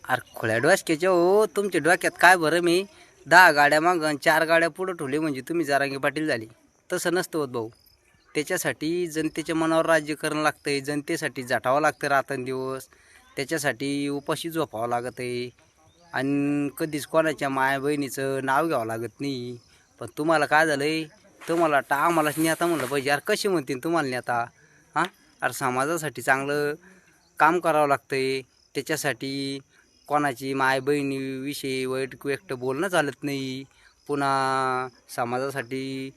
अरे खोळ्या डोसक्याच्या हो, तुमच्या डोक्यात काय बरं मी 10 गाड्या मागं 4 गाड्या पुढं ठेवली म्हणजे तुम्ही जरांगे पाटील झाली. तसं नसतं होत भाऊ. त्याच्यासाठी जनतेच्या मनावर राज्य करणं लागतंय, जनतेसाठी झटावं लागतं रात्रंदिवस, त्याच्यासाठी उपाशी झोपावं लागत आहे आणि कधीच कोणाच्या माया बहिणीचं नाव घ्यावं लागत नाही. पण तुम्हाला काय झालं आहे, तुम्हाला आम्हालाच नेता म्हणलं पाहिजे. अरे कसे म्हणतील तुम्हाला नेता? हां, अरे समाजासाठी चांगलं काम करावं लागतं आहे. त्याच्यासाठी कोणाची माय बहिणीविषयी वाईट व्यक्त बोलणं चालत नाही. पुन्हा समाजासाठी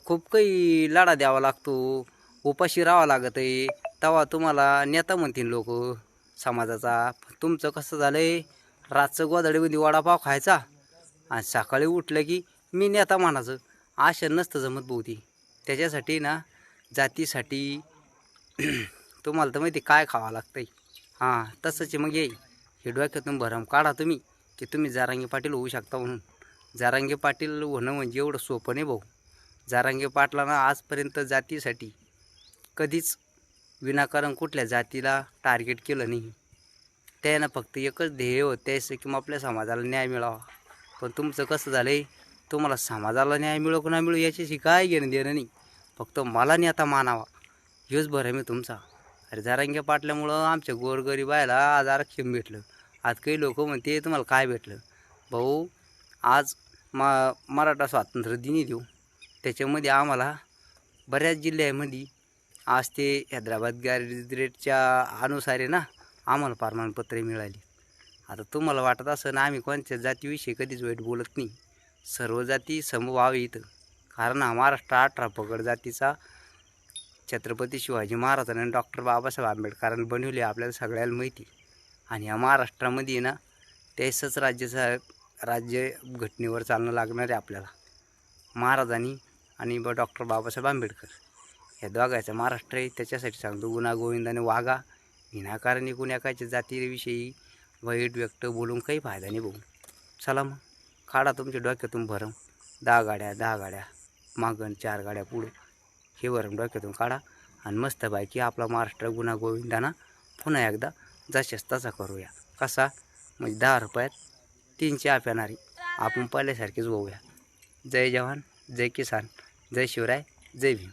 खूप काही लढा द्यावा लागतो, उपाशी राहावं लागत आहे. तेव्हा तुम्हाला नेता म्हणतील लोक समाजाचा. तुमचं कसं झालं आहे, रातचं गोधडीमध्ये वडापाव खायचा आणि सकाळी उठलं की मी नेता म्हणायचं. असं नसतं जमत बहुती. त्याच्यासाठी ना जातीसाठी तुम्हाला तर माहिती काय खावं लागतंय. हां, तसंच मग येईल हे डोक्यातून भरम काढा तुम्ही की तुम्ही जरांगे पाटील होऊ शकता म्हणून. जरांगे पाटील होणं म्हणजे एवढं सोपं नाही भाऊ. जरांगे पाटलांना आजपर्यंत जातीसाठी कधीच विनाकारण कुठल्या जातीला टार्गेट केलं नाही. त्यानं फक्त एकच ध्येय होतं, त्याचं की मग आपल्या समाजाला न्याय मिळावा. पण तुमचं कसं झालं आहे, तुम्हाला समाजाला न्याय मिळो की नाही मिळो याच्याशी काय घेणं देणं नाही. फक्त मला नेता मानावा हेच बरं मी तुमचा. अरे जरांगे पाटल्यामुळं आमच्या गोरगरिबाला आज आरक्षण भेटलं. आज काही लोक म्हणते तुम्हाला काय भेटलं. भाऊ आज मराठा स्वातंत्र्य दिनी देऊ, त्याच्यामध्ये आम्हाला बऱ्याच जिल्ह्यामध्ये आज ते हैदराबाद गॅजेटच्या अनुसार ना आम्हाला प्रमाणपत्रे मिळाली. आता तुम्हाला वाटत असं ना आम्ही कोणत्या जातीविषयी कधीच वाईट बोलत नाही. सर्व जाती समभाव इथं. कारण हा महाराष्ट्र 18 पगड जातीचा छत्रपती शिवाजी महाराजांनी डॉक्टर बाबासाहेब आंबेडकरांनी बनवले आपल्याला सगळ्याला माहिती. आणि या महाराष्ट्रामध्ये ना त्याचंच राज्य घटनेवर चालणं लागणार आहे आपल्याला. महाराजांनी आणि डॉक्टर बाबासाहेब आंबेडकर या दोघांचं महाराष्ट्र आहे. त्याच्यासाठी सांगतो गुन्हा गोविंदाने वागा. विनाकारणी कुणाकाच्या जातीविषयी वाईट व्यक्त बोलून काही फायदा नाही भाऊ. चला मग काढा तुमच्या डोक्यातून भरम. 10 गाड्या मागं 4 गाड्या पुढं हे भरम डोक्यातून काढा आणि मस्तपैकी आपला महाराष्ट्र गुन्हा गोविंदाना पुन्हा एकदा जशाच तसा करूया. कसा म्हणजे 10 रुपयात 3 चहा प्यानारी आपण पहिल्यासारखेच होऊया. जय जवान, जय किसान, जय शिवराय, जय भीम.